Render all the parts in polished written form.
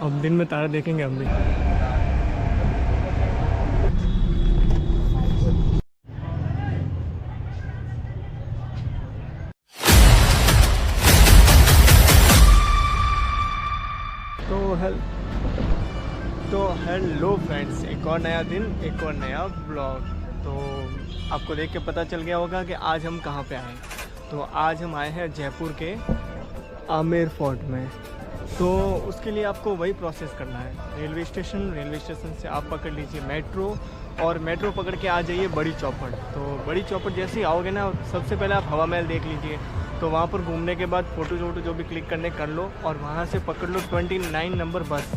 अब दिन में तारा देखेंगे हम भी। तो हेलो फ्रेंड्स, एक और नया दिन, एक और नया ब्लॉग। तो आपको देख के पता चल गया होगा कि आज हम कहाँ पे आए। तो आज हम आए हैं जयपुर के आमेर फोर्ट में। तो उसके लिए आपको वही प्रोसेस करना है। रेलवे स्टेशन से आप पकड़ लीजिए मेट्रो, और मेट्रो पकड़ के आ जाइए बड़ी चौपड़। तो बड़ी चौपड़ जैसे ही आओगे ना, सबसे पहले आप हवा महल देख लीजिए। तो वहाँ पर घूमने के बाद फ़ोटो जो भी क्लिक करने कर लो, और वहाँ से पकड़ लो 29 नंबर बस।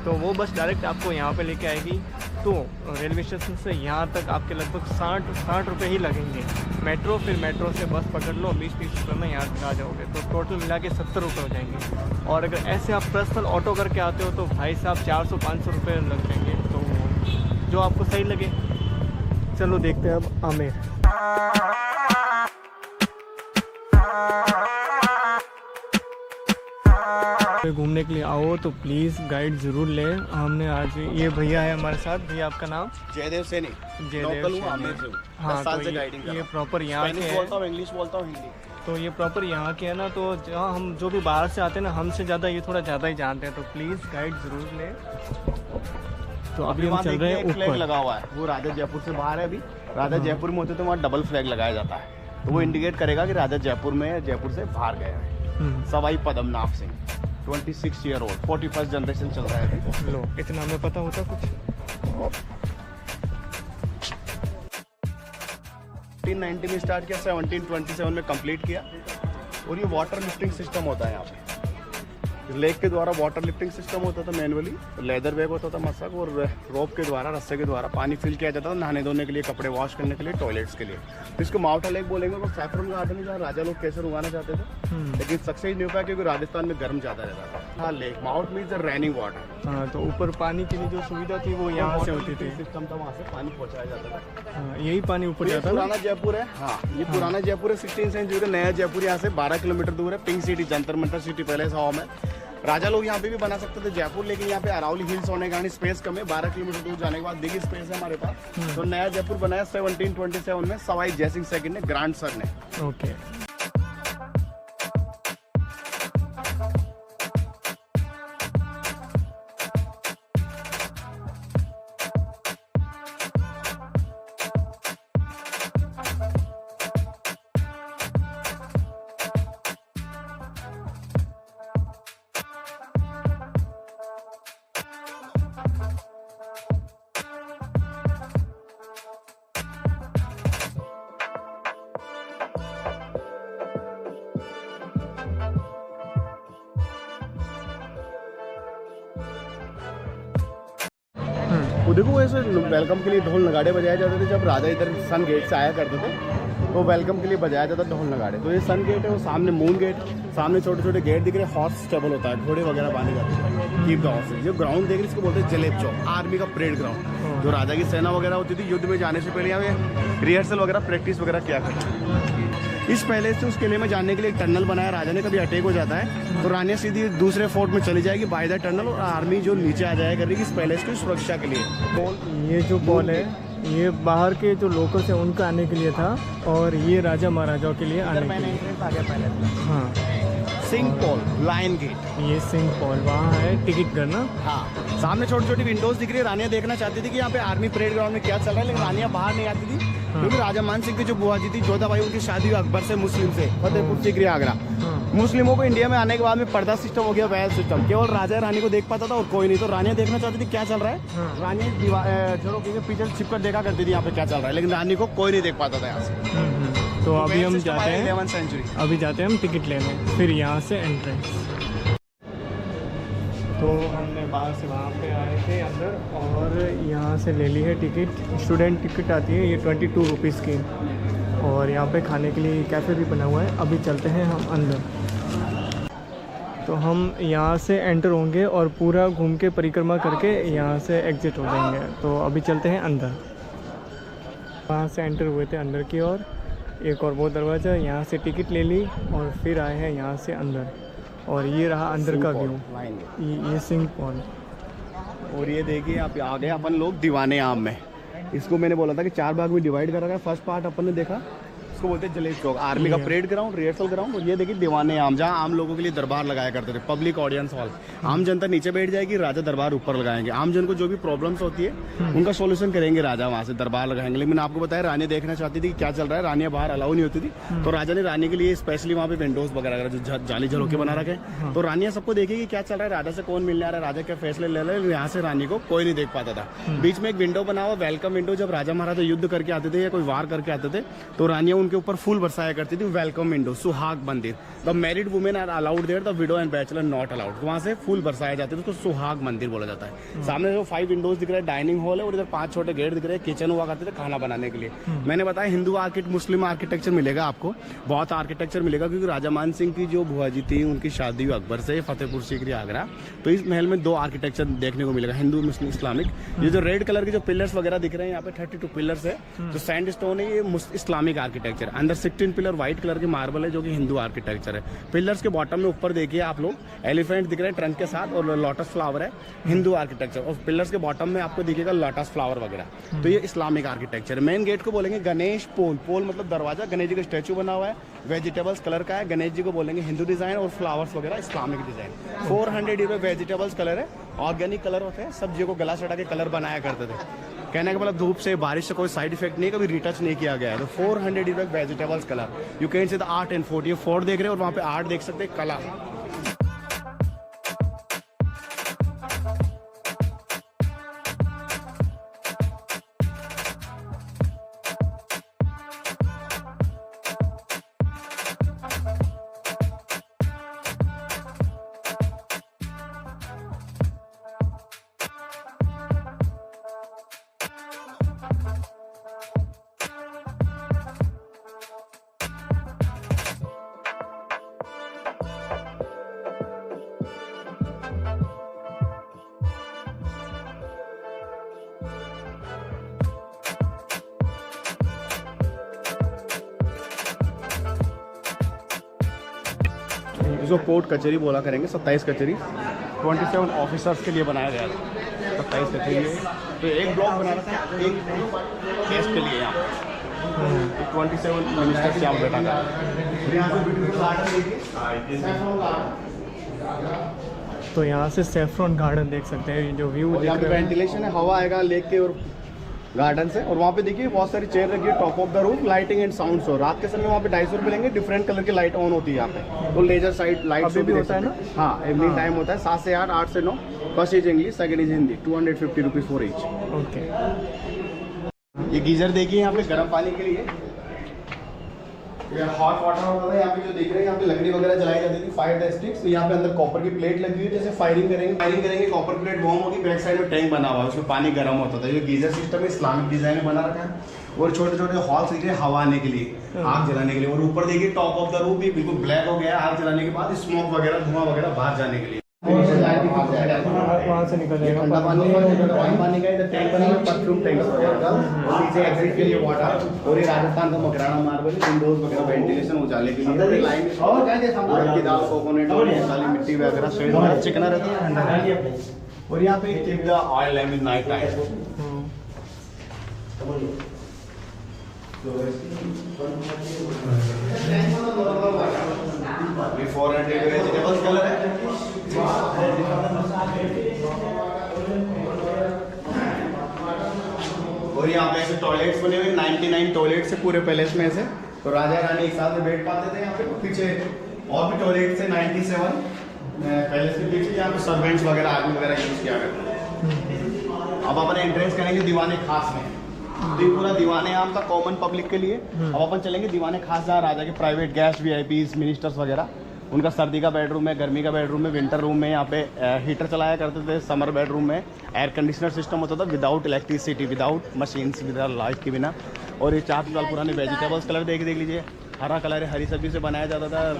तो वो बस डायरेक्ट आपको यहाँ पे लेके आएगी। तो रेलवे स्टेशन से यहाँ तक आपके लगभग 60 रुपये ही लगेंगे मेट्रो। फिर मेट्रो से बस पकड़ लो, 20-30 रुपये में यहाँ तक आ जाओगे। तो टोटल मिला के 70 रुपये हो जाएंगे। और अगर ऐसे आप पर्सनल ऑटो करके आते हो तो भाई साहब 400-500 रुपये लग जाएंगे। तो जो आपको सही लगे। चलो देखते हैं अब आमेर। घूमने के लिए आओ तो प्लीज़ गाइड ज़रूर लें। हमने आज ये भैया है हमारे साथ। भैया आपका नाम? जयदेव सैनी। हाँ, तो ये प्रॉपर यहाँ के हैं। बोलता हूँ, इंग्लिश बोलता हूँ, हिंदी। तो ये प्रॉपर यहाँ के है ना। तो जहाँ हम जो भी बाहर से आते हैं ना, हमसे ज़्यादा ये थोड़ा ज़्यादा ही जानते हैं। तो प्लीज़ गाइड ज़रूर लें। तो अभी हम चल रहे हैं ऊपर। फ्लैग लगा हुआ है, वो राजा जयपुर से बाहर है। अभी राजा जयपुर में होते तो वहाँ डबल फ्लैग लगाया जाता है। तो वो इंडिकेट करेगा कि राजा जयपुर में है, जयपुर से बाहर गए हैं। Sawai Padmanabh Singh, 26 year old, 41st generation चल रहा है। लो, इतना हमें पता होता कुछ। 1890 में स्टार्ट किया, 1727 में कंप्लीट किया। और ये वाटर लिफ्टिंग सिस्टम होता है यहाँ पे। लेक के द्वारा वाटर लिफ्टिंग सिस्टम होता था मैनुअली। लेदर बैग होता था मसक, और रोप के द्वारा, रस्से के द्वारा पानी फिल किया जाता था नहाने धोने के लिए, कपड़े वॉश करने के लिए, टॉयलेट्स के लिए। तो इसको माउंटा लेक बोलेंगे। वो सैफरन गार्डन है जहाँ राजा लोग केसर उगाना चाहते थे, लेकिन सक्सेस नहीं हो पाया क्योंकि राजस्थान में गर्म ज़्यादा रहता था। हाँ, lake mount means raining water. हाँ, तो ऊपर पानी के लिए जो सुविधा थी वो यहाँ से होती थी। सिस्टम था, वहाँ से पानी पहुँचाया जाता था। हाँ, यही पानी ऊपर जाता था। पुराना जयपुर है। हाँ, ये पुराना जयपुर है, 16th सेंचुरी का। नया जयपुर यहाँ से 12 किलोमीटर दूर है। Pink city, Jantar Mantar city palace हवा में। राजा लोग यहाँ पे भी बना सकते थे जयपुर, लेकिन यहाँ पे अरावली हिल्स होने के कारण स्पेस कम है। 12 किलोमीटर दूर जाने के बाद बिग स्पेस है हमारे पास। तो नया जयपुर बनाया 1727 में सवाई जयसिंह सेकंड ने, ग्रांड सर ने। ओके। वो देखो, ऐसे वेलकम के लिए ढोल नगाड़े बजाए जाते थे जब राजा इधर सन गेट से आया करते थे। तो वेलकम के लिए बजाया जाता ढोल नगाड़े। तो ये सन गेट है, वो सामने मून गेट, सामने छोटे छोटे गेट दिख रहे हैं। हॉर्स स्टेबल होता है, घोड़े वगैरह बांधे जाते हैं। Keep the horses. जो ग्राउंड देख रहे हैं इसको बोलते हैं जलेब चौक, आर्मी का परेड ग्राउंड। जो राजा की सेना वगैरह होती थी, युद्ध में जाने से पहले यहाँ पे रिहर्सल वगैरह, प्रैक्टिस वगैरह किया करते। इस पहले से उस किले में जाने के लिए एक टनल बनाया राजा ने। कभी अटैक हो जाता है तो रानिया सीधी दूसरे फोर्ट में चली जाएगी बाय द टनल, और आर्मी जो नीचे आ जाया करेगी इस पैलेस की सुरक्षा के लिए। ये जो बॉल है, ये बाहर के जो लोकल्स हैं उनका आने के लिए था, और ये राजा महाराजाओं के लिए आने के लिए। हाँ, सिंह पॉल, लायन गेट। ये सिंह पॉल वहाँ है, टिकट करना। हाँ, सामने छोटी छोटी विंडोज दिख रही है। रानिया देखना चाहती थी कि यहाँ पे आर्मी परेड ग्राउंड में क्या चल रहा है, लेकिन रानिया बाहर नहीं आती थी क्योंकि राजा मान सिंह की जो बुआ जी थी जोधाबाई, उनकी शादी हुई अकबर से, मुस्लिम से, फतेहपुर सीकरी आगरा। मुस्लिमों को इंडिया में आने के बाद में पर्दा सिस्टम हो गया, वेल सिस्टम। केवल राजा रानी को देख पाता था और कोई नहीं। तो रानिया देखना चाहती थी क्या चल रहा है। रानिया चलो पीछे छिप कर देखा करती थी यहाँ पे क्या चल रहा है, लेकिन रानी को कोई नहीं देख पाता था यहाँ से। तो अभी हम जाते हैं 11th सेंचुरी। अभी जाते हैं हम टिकट लेने, फिर यहाँ से एंट्रेंस। तो हमने बाहर से वहाँ पे आए थे अंदर, और यहाँ से ले ली है टिकट। स्टूडेंट टिकट आती है ये 22 रुपीज़ की। और यहाँ पे खाने के लिए कैफ़े भी बना हुआ है। अभी चलते हैं हम अंदर। तो हम यहाँ से एंटर होंगे और पूरा घूम के परिक्रमा करके यहाँ से एग्ज़िट हो जाएंगे। तो अभी चलते हैं अंदर। वहाँ से एंटर हुए थे अंदर की ओर, एक और वो दरवाज़ा, यहाँ से टिकट ले ली और फिर आए हैं यहाँ से अंदर। और ये रहा अंदर का व्यू, लाइन ये सिंह पॉन्ड। और ये देखिए आप आ गए अपन लोग दीवाने आम में। इसको मैंने बोला था कि 4 भाग में डिवाइड करा गया। फर्स्ट पार्ट अपन ने देखा, इसको बोलते हैं जलेब चौक, आर्मी का परेड ग्राउंड, रिहर्सल ग्राउंड। और ये देखिए दीवाने आम, जहाँ आम लोगों के लिए दरबार लगाया करते थे, पब्लिक ऑडियंस हॉल। आम जनता नीचे बैठ जाएगी, राजा दरबार ऊपर लगाएंगे। आम जन को जो भी प्रॉब्लम्स होती है उनका सोल्यूशन करेंगे राजा, वहाँ से दरबार लगाएंगे। लेकिन मैंने आपको बताया रानी देखना चाहती थी कि क्या चल रहा है, रानियाँ बाहर अलाउ नहीं होती थी, तो राजा ने रानी के लिए स्पेशली वहाँ पे विंडोज वगैरह जो जाली झरोके बना रखे, तो रानियाँ सबको देखेगी क्या चल रहा है, राजा से कौन मिलने आ रहा है, राजा क्या फैसले ले रहे हैं। यहाँ से रानी को कोई नहीं देख पाता था। बीच में एक विंडो बना हुआ, वेलकम विंडो। जब राजा महाराजा युद्ध करके आते थे या कोई वार करके आते थे, तो रानियाँ उनके ऊपर फूल बरसाया करती थी। Welcome window, Suhag Mandir, the married women are allowed there, the widow and bachelor not allowed. वहाँ से फूल बरसाए जाते थे, उसको सुहाग मंदिर बोला जाता है। सामने जो 5 विंडोज दिख रहे हैं, डाइनिंग हॉल है, और इधर 5 छोटे गेट दिख रहे हैं, किचन हुआ करते थे खाना बनाने के लिए। मैंने बताया हिंदू मुस्लिम आर्किटेक्चर मिलेगा आपको, बहुत आर्किटेक्चर मिलेगा, क्योंकि राजा मान सिंह की जो बुआ जी थी उनकी शादी हुई अकबर से, फतेहपुर सीकरी आगरा। तो इस महल में 2 आर्किटेक्चर देखने को मिलेगा, हिंदू मुस्लिम इस्लामिक। ये जो रेड कलर के जो पिलर्स वगैरह दिख रहे हैं यहाँ पे 32 पिलर्स है, जो सैंड स्टोन है, ये इस्लामिक आर्किटेक्चर। अंदर 16 पिलर व्हाइट कलर के मार्बल है, जो कि हिंदू आर्किटेक्चर है। पिलर्स के बॉटम में ऊपर देखिए आप लोग एलिफेंट दिख रहे हैं ट्रंक के साथ, और लोटस फ्लावर है, हिंदू आर्किटेक्चर। और पिलर्स के बॉटम में आपको दिखेगा लोटस फ्लावर वगैरह, तो ये इस्लामिक आर्किटेक्चर। मेन गेट को बोलेंगे गणेश पोल, पोल मतलब दरवाजा। गणेश जी का स्टैचू बना हुआ है, वेजिटेबल्स कलर का है। गणेश जी को बोलेंगे हिंदू डिजाइन, और फ्लावर्स वगैरह Islamic design. 400 euro vegetables colour है, ऑर्गेनिक कलर होते हैं, सब्जियों को गला चढ़ा के कलर बनाया करते थे। कहने का मतलब धूप से बारिश से कोई साइड इफेक्ट नहीं, कभी रिटच नहीं किया गया है। तो 400 euro vegetables colour. You can see the art and fort, ये फोर्ट देख रहे हैं और वहाँ पे आर्ट देख सकते हैं, कला। जो कोर्ट कचहरी बोला करेंगे, 27 कचहरी 27 ऑफिसर्स के लिए बनाया गया था। 27 कचहरी है, तो एक ब्लॉक बना रखा है एक केस के लिए। यहाँ 27 मिनिस्टर से यहाँ बैठा था। तो यहाँ से सैफरन गार्डन देख सकते हैं, जो व्यू यहाँ पे वेंटिलेशन है, हवा आएगा लेक के और गार्डन से। और वहाँ पे देखिए बहुत सारी चेयर रखी है, top of the roof, lighting and sound show. रात के समय वहाँ पे 250 रुपये लेंगे, डिफरेंट कलर की लाइट ऑन होती है यहाँ पे। तो लेजर साइड लाइट शो भी होता है ना। हाँ, इवनिंग टाइम होता है 7 से 8, 8 से 9। First is English, second is Hindi. 250 rupees for each. Okay. ये गीजर देखिए यहाँ पे गर्म पानी के लिए, ये हॉट वाटर होता था। यहाँ पे जो देख रहे हैं, यहाँ पे लकड़ी वगैरह जलाई जाती थी, फायर स्टिक्स। यहाँ पे अंदर कॉपर की प्लेट लगी हुई है, जैसे फायरिंग करेंगे कॉपर प्लेट वार्म होगी। बैक साइड में टैंक बना हुआ है, उसमें पानी गर्म होता था। ये गीजर सिस्टम इस्लामिक डिजाइन में बना रखा है। और छोटे छोटे हॉल्स दिख रहे हैं हवा आने के लिए, आग जलाने के लिए। और ऊपर देखिए टॉप ऑफ द रूफ भी बिल्कुल ब्लैक हो गया है आग जलाने के बाद, स्मोक वगैरह धुआं वगैरह बाहर जाने के लिए। वहाँ से निकल जाएगा ठंडा पानी है, गर्म पानी का इधर टैंक बना है, परफ्यूम टैंक वगैरह। और नीचे एग्जिट के लिए वाटर। और ये राजस्थान का मकराना मार्बल, विंडोज वगैरह वेंटिलेशन उजाले के लिए। लाइन और की दाल, कोकोनट और काली मिट्टी वगैरह शेड चिकना रहता है, ठंडा है। और यहाँ पे keep the oil lamp in night time. ये 400 वेजिटेबल्स कलर है। और यहाँ पे ऐसे टॉयलेट्स बने हुए, 99 टॉयलेट्स है पूरे पैलेस में ऐसे। तो राजा रानी एक साथ में बैठ पाते थे यहाँ पे। पीछे और भी टॉयलेट्स है 97 पैलेस के पीछे, यहाँ पे सर्वेंट्स वगैरह आदमी वगैरह यूज किया करते। अब अपन एंट्रेंस करेंगे दीवाने खास में। तो ये पूरा दीवाने आम था कॉमन पब्लिक के लिए। अब अपन चलेंगे दीवाने खास, जहाँ राजा के प्राइवेट गेस्ट, वीआईपीज, मिनिस्टर्स वगैरह, उनका सर्दी का बेडरूम है, गर्मी का बेडरूम है, विंटर रूम में यहाँ पे हीटर चलाया करते थे। समर बेडरूम में एयर कंडीशनर सिस्टम होता था, without electricity, without machines, without light के बिना। और ये 4 साल पुराने वेजिटेबल्स कलर देख लीजिए। हरा कलर है, हरी सब्जी से बनाया जाता था।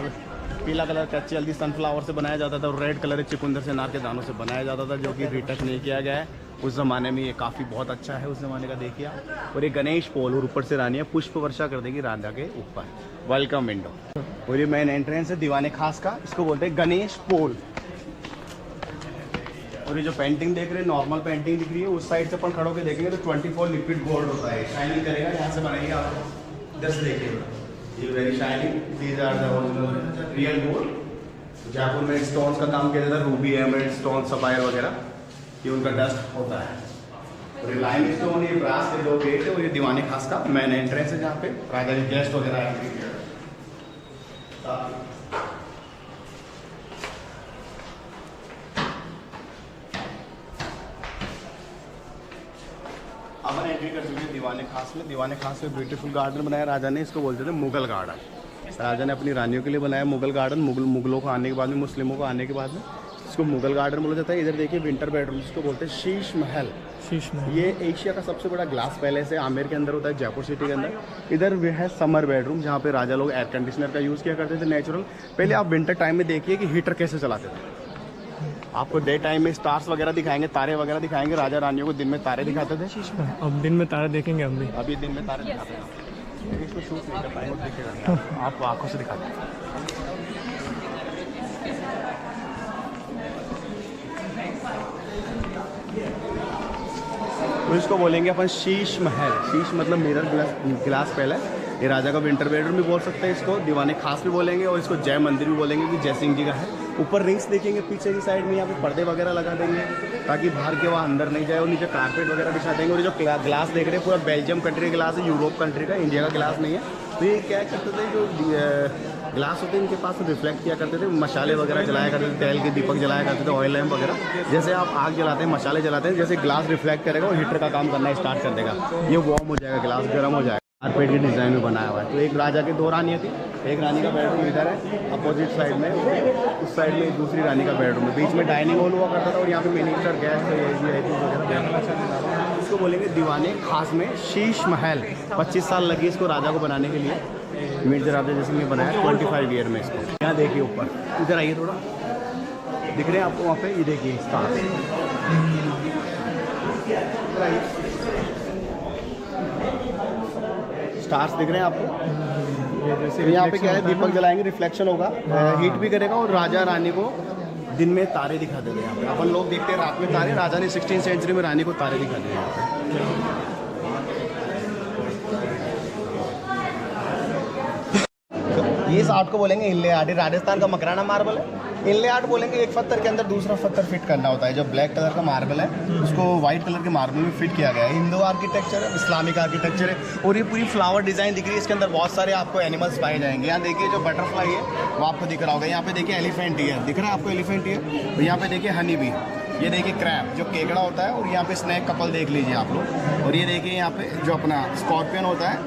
पीला कलर कच्ची हल्दी सनफ्लावर से बनाया जाता था। और रेड कलर चुकंदर से, नार के दानों से बनाया जाता था, जो कि रिटच नहीं किया गया है। उस ज़माने में ये काफ़ी बहुत अच्छा है, उस ज़माने का देखिए आप। और ये गणेश पोल, और ऊपर से रानियाँ पुष्प वर्षा कर देगी राजा के ऊपर। Welcome window. और ये मेन एंट्रेंस है दीवाने खास का, इसको बोलते हैं गणेश पोल। और ये जो पेंटिंग देख रहे हैं नॉर्मल पेंटिंग दिख रही है, उस साइड से अपन खड़े होकर देखेंगे तो 24 लिक्विड गोल्ड होता है, शाइनिंग करेगा। यहाँ से बनाएंगे आप 10 देखिएगा, ये very shining, these are the original real gold. Jaipur में स्टोन्स का काम किया जाता है, रूबी, एमराल्ड, स्टोन, सफायर वगैरह, ये उनका डस्ट होता है। और ये लाइम स्टोन, ये ब्रास के 2 गेट है, और ये दीवाने खास का मेन एंट्रेंस है जहाँ पे राजा जी गेस्ट वगैरह एंट्री किया। अपन एंट्री कर चुके हैं दीवाने खास में। दीवाने खास में ब्यूटीफुल गार्डन बनाया राजा ने, इसको बोलते थे मुगल गार्डन। राजा ने अपनी रानियों के लिए बनाया मुगल गार्डन। मुगलों को आने के बाद में, मुस्लिमों को आने के बाद में इसको मुगल गार्डन बोला जाता है। इधर देखिए विंटर बेडरूम, इसको बोलते हैं शीश महल। शीश महल ये एशिया का सबसे बड़ा ग्लास पैलेस है, आमेर के अंदर होता है, जयपुर सिटी के अंदर। इधर भी है समर बेडरूम, जहाँ पे राजा लोग एयर कंडीशनर का यूज़ किया करते थे नेचुरल। पहले आप विंटर टाइम में देखिए कि हीटर कैसे चलाते थे। आपको डे टाइम में स्टार्स वगैरह दिखाएंगे, तारे वगैरह दिखाएंगे। राजा रानियों को दिन में तारे दिखाते थे। अब दिन में तारे देखेंगे हम भी। अभी दिन में तारे दिखाते हैं, इसको शूट नहीं कर पाएंगे, दिखेगा आपको आंखों से दिखाते हैं। तो इसको बोलेंगे अपन शीश महल। शीश मतलब मिरर ग्लास पैलेस। ये राजा का विंटर बेडरूम भी बोल सकते हैं इसको, दीवाने खास भी बोलेंगे, और इसको जय मंदिर भी बोलेंगे कि जय सिंह जी का है। ऊपर रिंग्स देखेंगे पीछे की साइड में, यहाँ पे पर्दे वगैरह लगा देंगे ताकि बाहर के वहाँ अंदर नहीं जाए, और नीचे कारपेट वगैरह बिछा देंगे। और जो ग्लास देख रहे हैं पूरा बेल्जियम कंट्री का ग्लास है, यूरोप कंट्री का, इंडिया का ग्लास नहीं है। तो ये क्या करते थे, जो ग्लास होते हैं इनके पास रिफ्लेक्ट किया करते थे, मसाले वगैरह जलाया करते थे, तेल के दीपक जलाया करते थे, ऑयल लैम्प वगैरह। जैसे आप आग जलाते हैं, मसाले जलाते हैं, जैसे ग्लास रिफ्लेक्ट करेगा और हीटर का काम करना स्टार्ट कर देगा, ये वार्म हो जाएगा, ग्लास गर्म हो जाएगा। कारपेट के डिज़ाइन में बनाया हुआ है। तो एक राजा की 2 रानियाँ थी, एक रानी का बेडरूम इधर है अपोजिट साइड में, उस साइड में दूसरी रानी का बेडरूम है। बीच में डाइनिंग हॉल हुआ करता था, और यहाँ पे मिनीचर गैस वगैरह। इसको बोलेंगे दीवाने खास में शीश महल। 25 साल लगी इसको राजा को बनाने के लिए, मिर्जा राजा जैसे ने बनाया 25 ईयर में इसको। यहाँ देखिए ऊपर, इधर आइए थोड़ा, दिख रहे हैं आपको वहाँ पे, ये देखिए स्टार, स्टार्स दिख रहे हैं आपको। यहाँ पे क्या है, दीपक जलाएंगे, रिफ्लेक्शन होगा, हीट भी करेगा, और राजा रानी को दिन में तारे दिखाते थे। यहाँ पे अपन लोग देखते हैं रात में तारे, राजा ने 16वीं सेंचुरी में रानी को तारे दिखाते हैं यहाँ पे। ये इस आर्ट को बोलेंगे इल्ले आर्ट। ये राजस्थान का मकराना मार्बल है। इल्ले आर्ट बोलेंगे एक पत्थर के अंदर दूसरा पत्थर फिट करना होता है। जो ब्लैक कलर का मार्बल है उसको व्हाइट कलर के मार्बल में फिट किया गया है। हिंदू आर्किटेक्चर है, इस्लामिक आर्किटेक्चर है, और ये पूरी फ्लावर डिजाइन दिख रही है। इसके अंदर बहुत सारे आपको एनिमल्स पाए जाएंगे। यहाँ देखिए जो बटरफ्लाई है वो आपको दिख रहा होगा। यहाँ पे देखिए एलिफेंट ईयर दिख रहा है आपको, एलिफेंट ईयर। और यहाँ पे देखिए हनी बी, ये देखिए क्रैब जो केकड़ा होता है, और यहाँ पे स्नैक कपल देख लीजिए आप लोग। और ये देखिए यहाँ पे जो अपना स्कॉर्पियन होता है,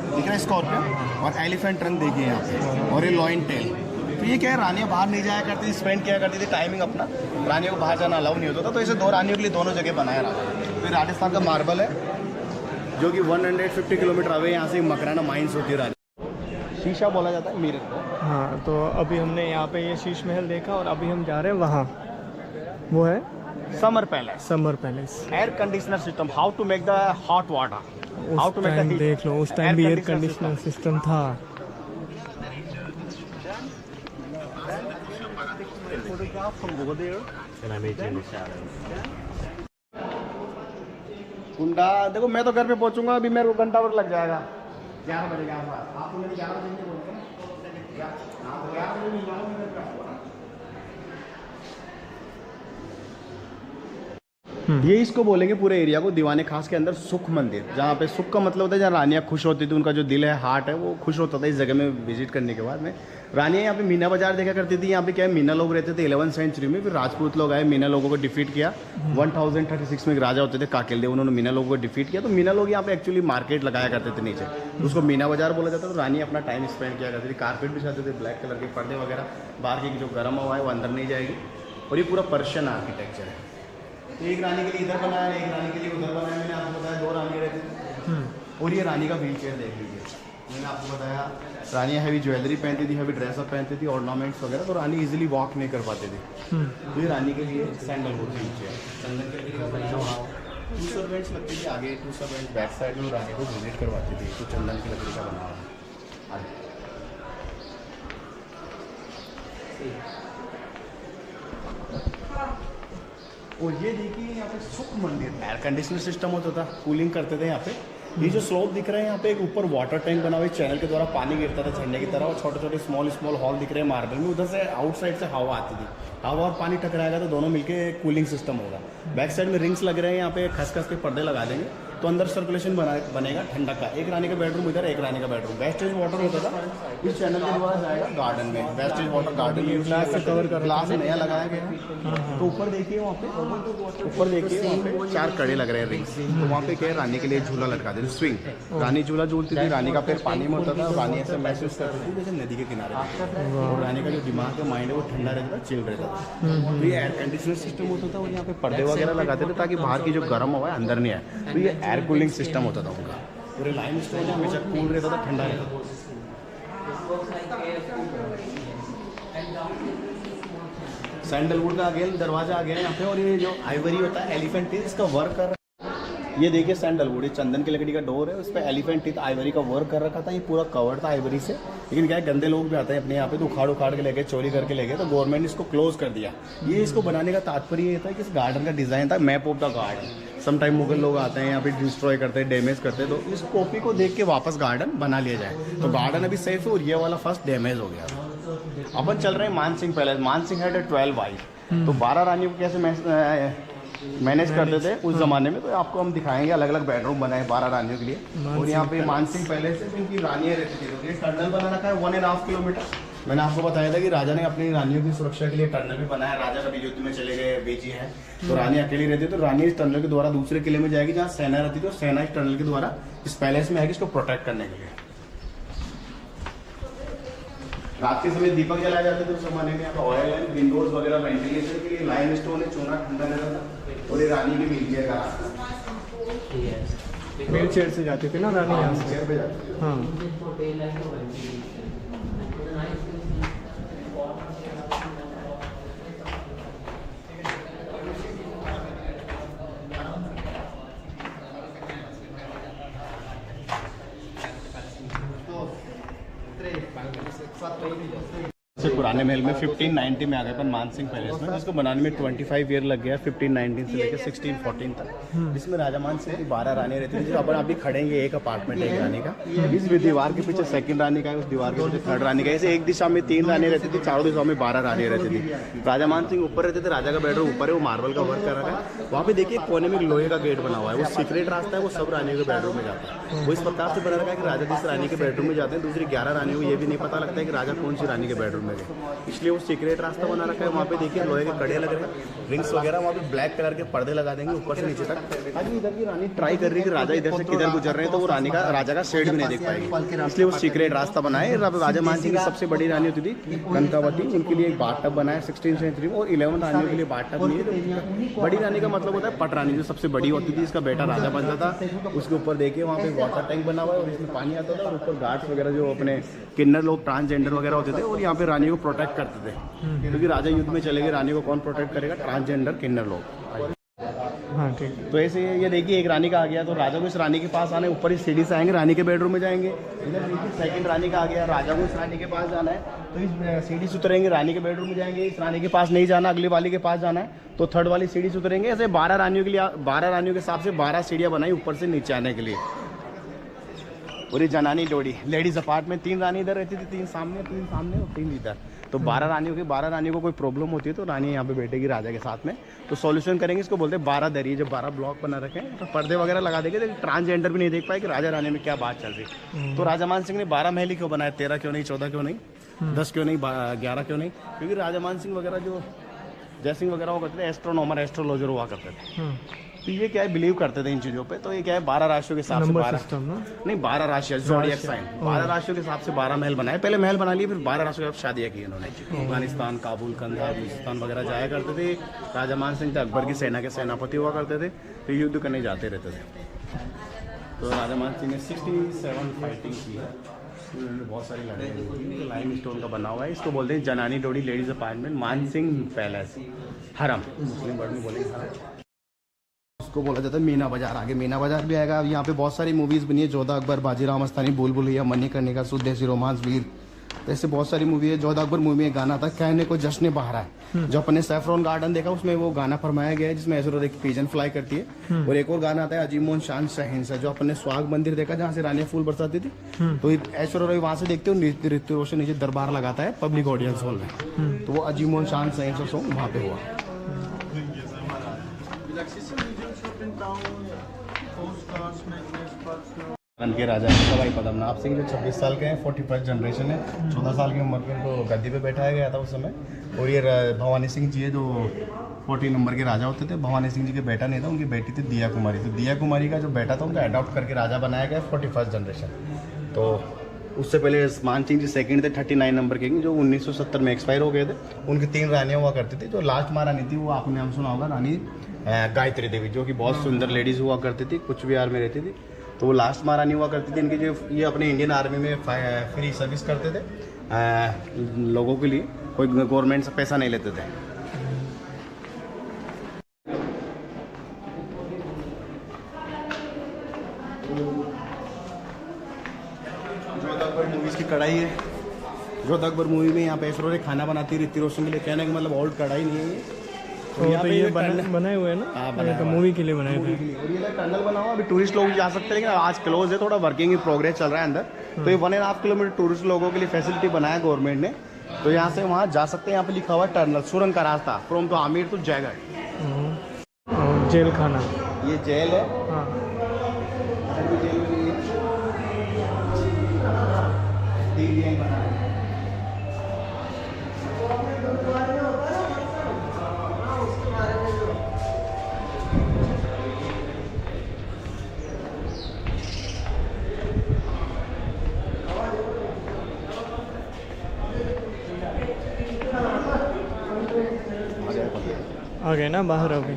दिख रहा है स्कॉर्पियन, और एलिफेंट रंग देखिए यहाँ पे, और ये लॉइन टेल। तो ये क्या है, रानियाँ बाहर नहीं जाया करती थी, स्पेंड किया करती थी टाइमिंग अपना, रानियों को बाहर जाना अलाउ नहीं होता था। तो इसे 2 रानियों के लिए दोनों जगह बनाया रहा है। तो राजस्थान का मार्बल है जो कि 150 किलोमीटर अवे यहाँ से मकराना माइंस होती है। रानी शीशा बोला जाता है मिरर को। हाँ, तो अभी हमने यहाँ पे ये शीश महल देखा, और अभी हम जा रहे हैं वहाँ, वो है summer palace. Summer palace. Air conditioner system, how to make the hot water, how to make the heat. देख लो, उस टाइम भी एयर कंडीशनर सिस्टम था। कुंडा देखो, मैं तो घर पे पहुंचूंगा, अभी मेरे को घंटा भर लग जाएगा। 11 बजे के आसपास आपको मेरे 11 बजे बोलते हैं। ये इसको बोलेंगे पूरे एरिया को दीवाने खास के अंदर सुख मंदिर, जहाँ पे सुख का मतलब होता है जहाँ रानियाँ खुश होती थी, उनका जो दिल है, हार्ट है, वो खुश होता था इस जगह में विजिट करने के बाद में। रानियाँ यहाँ पे मीना बाजार देखा करती थी। यहाँ पे क्या है, मीना लोग रहते थे 11वीं सेंचुरी में, फिर राजपूत लोग आए, मीना लोगों को डिफीट किया। 1036 में एक राजा होते थे काकेल देव, उन्होंने मीना लोगों को डिफीट किया। तो मीना लोग यहाँ पे एक्चुअली मार्केट लगाया करते थे नीचे, उसको मीना बाजार बोला जाता था। तो रानी अपना टाइम स्पेंड किया करती थी, कारपेट बिछाते थे, ब्लैक कलर के पर्दे वगैरह, बाहर की जो गर्म हवा है वो अंदर नहीं जाएगी। और ये पूरा पर्शियन आर्किटेक्चर है। तो एक रानी के लिए इधर बनाया, एक रानी के लिए उधर बनाया। मैंने आपको बताया 2 रानी रहती थी। और ये रानी का व्हील चेयर देख लीजिए, मैंने आपको बताया रानियाँ हैवी ज्वेलरी पहनती थी, हैवी ड्रेसअप पहनती थी, ऑर्नामेंट्स वगैरह, तो रानी इजीली वॉक नहीं कर पाती थी। तो ये रानी के लिए सैंडलवुड व्हील चेयर, चंदन के लकड़ी का बना हुआ। 2 सर्वेंट्स लगती थी आगे, 2 सर्वेंट्स बैक साइड में रानी को विजिट करवाती थी। तो चंदन की लकड़ी का बना हुआ। और ये देखिए यहाँ पे सुख मंदिर, एयर कंडीशनर सिस्टम होता था, कूलिंग करते थे यहाँ पे। ये जो स्लोप दिख रहे हैं यहाँ पे, एक ऊपर वाटर टैंक बना हुआ है, चैनल के द्वारा पानी गिरता था झरने की तरह, और छोटे छोटे स्मॉल हॉल दिख रहे हैं मार्बल में। उधर से आउटसाइड से हवा आती थी, हवा और पानी टकराएगा तो दोनों मिलके कूलिंग सिस्टम होगा। बैक साइड में रिंग्स लग रहे हैं यहाँ पे, खस के पर्दे लगा देंगे तो अंदर सर्कुलेशन बनेगा ठंडक का। एक रानी का बेडरूम इधर, एक रानी का बेडरूम। वेस्टेज वाटर होता था, इस चैनल के द्वारा जाएगा गार्डन में। वेस्टेज वाटर गार्डन में ग्लास से कवर कर, ग्लास नया लगाया गया है। तो ऊपर देखिए वहाँ पे, ऊपर देखिए वहाँ पे 4 कड़े लग रहे हैं रिंग्स। तो वहाँ पे क्या है, रानी के लिए झूला लटका देते, स्विंग। रानी झूला झूलती थी, रानी का पैर पानी में होता था, रानी ऐसे महसूस करती थी जैसे नदी के किनारे। और रानी का जो दिमाग का माइंड है वो ठंडा रहता था, चिल रहता था। तो ये एयर कंडीशनर सिस्टम होता था, और यहाँ पे पर्दे वगैरह लगाते थे ताकि बाहर की जो गर्म हवा है अंदर नहीं आए। तो ये एयर कूलिंग सिस्टम होता था उनका। पूरे लाइम स्टोन हमेशा कूल रहता था, ठंडा रहता था। सैंडलवुड का अगेन दरवाजा आ गया यहाँ पे। और ये जो आइवरी होता है, एलिफेंट टीथ, इसका वर्क कर रहा है। ये देखिए सैंडलवुड, ये चंदन की लकड़ी का डोर है, उस पर एलिफेंट टीथ आइवरी का वर्क कर रखा था। ये पूरा कवर था आइवरी से। लेकिन क्या है, गंदे लोग भी आते हैं अपने यहाँ पे, तो उखाड़ के ले गए, चोरी करके ले गए, तो गवर्नमेंट ने इसको क्लोज कर दिया। ये इसको बनाने का तात्पर्य ये था कि इस गार्डन का डिजाइन था map of the garden. Some time Mughal लोग आते हैं यहाँ पे, डिस्ट्रॉय करते हैं, डैमेज करते हैं, तो इस कॉपी को देख के वापस गार्डन बना लिया जाए। तो गार्डन अभी सेफ है, और ये वाला फर्स्ट डैमेज हो गया। अपन चल रहे हैं Mansingh palace. Mansingh had 12 wife. तो 12 रानियों को कैसे मैनेज करते थे उस जमाने में, तो आपको हम दिखाएंगे। अलग अलग बेडरूम बनाए 12 रानियों के लिए। और यहाँ पे मानसिंह पैलेस है, जिनकी रानियाँ रहती थी। तो ये टनल बना रखा है 1.5 किलोमीटर। मैंने आपको बताया था कि राजा ने अपनी रानियों की सुरक्षा के लिए टनल भी बनाया। राजा कभी युद्ध में चले गए, बेची है, तो रानी अकेली रहती है, तो रानी इस टनल के द्वारा दूसरे किले में जाएगी जहाँ सेना रहती थी, और सेना इस टनल के द्वारा इस पैलेस में आएगी इसको प्रोटेक्ट करने के लिए। रात के समय दीपक जलाए जाते थे उस जमाने में। यहाँ पे ऑयल है, विंडोज वगैरह वेंटिलेशन के लिए लाइम स्टोन है, चूना ठंडा रहता था। और ये रानी की व्हील चेयर का रास्ता, व्हील चेयर से जाती थी ना रानी यहाँ से। चेयर पे जाती थी। हाँ, सबसे पुराने महल में 1590 में आ गए अपन मानसिंह पैलेस में, जिसको बनाने में 25 ईयर लग गया, 1519 से लेकर 1614 तक। जिसमें राजा मानसिंह की 12 रानी रहती थी। जो अपन अभी खड़ेंगे, एक अपार्टमेंट है एक रानी का, इस दीवार के पीछे सेकंड रानी का है, उस दीवार के पीछे थर्ड रानी का। ऐसे एक दिशा में 3 रानी रहती थी, चारों दिशाओं में 12 रानी रहती थी। राजा मानसिंह ऊपर रहते थे, राजा का बेडरूम ऊपर है, वो मार्बल का वर्क कर रखा है। वहाँ पे देखिए कोने में लोहे का गेट बना हुआ है, वो सीक्रेट रास्ता है, वो सब रानियों के बेडरूम में जाता है। वो इस प्रकार से बना रखा है कि राजा जिस रानी के बेडरूम में जाते हैं, दूसरी 11 रानियों को ये भी नहीं पता लगता है कि राजा कौन सी रानी के बेडरूम में गए, इसलिए वो सीक्रेट रास्ता बना रखा है। वहाँ पे देखिए लोहे के कड़े लग रहे हैं, रिंग्स वगैरह। वहाँ पे ब्लैक कलर के पर्दे लगा देंगे ऊपर से नीचे तक। अभी इधर की रानी ट्राई कर रही है कि राजा इधर से किधर गुजर रहे हैं, तो वो रानी का राजा का शेड भी नहीं देख पाएगी, इसलिए वो सीक्रेट रास्ता बनाए। राजा मानसिंह की सबसे बड़ी रानी होती थी कंकावती, उनके लिए एक बाथटब बनाया 16th सेंचुरी में। और 11 रानियों के लिए बाथटब नहीं है। तो बड़ी रानी का मतलब होता है पट रानी, जो सबसे बड़ी होती थी, इसका बेटा राजा बनता था। उसके ऊपर देखिए वहाँ पे वाटर टैंक बना हुआ है, और इसमें पानी आता था। और ऊपर गार्ड्स वगैरह जो अपने किन्नर लोग, ट्रांसजेंडर वगैरह होते थे, और यहाँ पे रानी को प्रोटेक्ट करते थे, क्योंकि राजा युद्ध में चले गए, रानी को कौन प्रोटेक्ट करेगा, ट्रांसजेंडर किन्नर लोग। हाँ ठीक। तो ऐसे ये देखिए एक रानी का आ गया, तो राजा को इस रानी के पास आना है, ऊपर इस सीढ़ी से आएंगे, रानी के बेडरूम में जाएंगे। इधर देखिए सेकंड रानी का आ गया, राजा को इस रानी के पास जाना है, तो इस सीढ़ी से उतरेंगे, रानी के बेडरूम में जाएंगे। इस रानी के पास नहीं जाना, अगली वाली के पास जाना है, तो थर्ड वाली सीढ़ी से उतरेंगे। ऐसे 12 रानियों के लिए, 12 रानियों के हिसाब से 12 सीढ़ियाँ बनाई ऊपर से नीचे आने के लिए। और ये जनानी डोडी, लेडीज अपार्टमेंट, 3 रानी इधर रहती थी, 3 सामने और 3 इधर। तो 12 रानियों को कोई प्रॉब्लम होती है तो रानी यहाँ पे बैठेगी राजा के साथ में, तो सॉल्यूशन करेंगे। इसको बोलते हैं 12 दरी, जो 12 ब्लॉक बना रखे हैं, तो पर्दे वगैरह लगा देंगे, लेकिन ट्रांसजेंडर भी नहीं देख पाए कि राजा रानी में क्या बात चल रही। तो राजा मानसिंह ने 12 महल क्यों बनाया, 13 क्यों नहीं, 14 क्यों नहीं, 10 क्यों नहीं, 11 क्यों नहीं? क्योंकि राजा मानसिंह वगैरह जो जयसिंह वगैरह वो करते थे, एस्ट्रोनॉमर, एस्ट्रोलॉजर हुआ करते थे। तो ये क्या है, बिलीव करते थे इन चीज़ों पे। तो ये क्या है, 12 राशियों के हिसाब से 12 राशियाँ, ज़ोडिएक साइन, 12 राशियों के हिसाब से 12 महल बनाए। पहले महल बना लिए, फिर 12 राशियों के साथ शादियाँ की इन्होंने। अफगानिस्तान, काबुल, कंधार, बलूचिस्तान वगैरह जाया करते थे। राजा मानसिंह थे अकबर की सेना के सेनापति हुआ करते थे, तो युद्ध करने जाते रहते थे। तो राजा मानसिंह ने 67 फाइटिंग की है, बहुत सारी लड़ाई हुई थी। लाइम स्टोन का बना हुआ है, इसको बोलते हैं जनानी डोडी लेडीज अपार्टमेंट, मानसिंह पैलेस, हरम, मुस्लिम वर्ड में बोलेंगे हरम। उसको बोला जाता है मीना बाजार। आगे मीना बाजार भी आएगा। अब यहाँ पे बहुत सारी मूवीज़ बनी है, जोधा अकबर, बाजीराव मस्तानी, भूल भुलैया, मणिकर्णिका, सुदेशी रोमांस, वीर, ऐसे बहुत सारी मूवी है। जोधा अकबर मूवी में एक गाना था, कहने को जश्न बहारा है, जो अपने सैफरॉन गार्डन देखा उसमें वो गाना फरमाया गया है, जिसमें ऐश्वर्या एक पिजन फ्लाई करती है। और एक और गाना आता है अजीमोन शान शहंशाह, जो अपने स्वाग मंदिर देखा जहाँ से रानियां फूल बरसाती थी, तो ऐश्वर्या वहां से देखते हो ऋतिक रोशन नीचे दरबार लगाता है पब्लिक ऑडियंस हॉल में, तो वो अजीमोन शान शहंशाह सॉन्ग वहाँ पे हुआ। के राजा सवाई पद्मनाभ सिंह जो 26 साल के हैं, 41st जनरेशन है, 14 साल की उम्र में उनको गद्दी पे बैठाया गया था उस समय। और ये भवानी सिंह जी है जो 40 नंबर के राजा होते थे। भवानी सिंह जी के बेटा नहीं था, उनकी बेटी थी दिया कुमारी। तो दिया कुमारी का जो बेटा था उनका अडॉप्ट करके राजा बनाया गया 41st जनरेशन। तो उससे पहले मान सिंह जी सेकंड थे 39 नंबर के, जो 1970 में एक्सपायर हो गए थे। उनकी 3 रानियाँ हुआ करती थी। जो लास्ट महारानी थी वो आपने नाम सुना होगा, रानी गायत्री देवी, जो कि बहुत सुंदर लेडीज़ हुआ करती थी, कुछ बिहार में रहती थी। तो वो लास्ट महारानी हुआ करती थी। इनकी जो ये अपने इंडियन आर्मी में फ्री सर्विस करते थे लोगों के लिए, कोई गवर्नमेंट से पैसा नहीं लेते थे। जोधा अकबर मूवीज़ की कढ़ाई है। जोधा अकबर मूवी में यहाँ पे ऐश्वर्या खाना बनाती है ऋतिक रोशन के लिए। कहने का मतलब ओल्ड कढ़ाई नहीं है ये। तो ये बनाए हुए हैं ना? हाँ, ये तो मूवी के लिए बनाए थे। और ये टनल बना हुआ, अभी टूरिस्ट लोग जा सकते हैं, लेकिन आज क्लोज है, थोड़ा वर्किंग इन प्रोग्रेस चल रहा है अंदर। तो ये 1.5 किलोमीटर टूरिस्ट लोगों के लिए फैसिलिटी बनाया गवर्नमेंट ने, तो यहाँ से वहाँ जा सकते हैं। यहाँ पे लिखा हुआ है टनल सुरंग का रास्ता from to Amer to Jaigarh. और जेल खाना, ये जेल है। हाँ। आ गए ना बाहर अभी।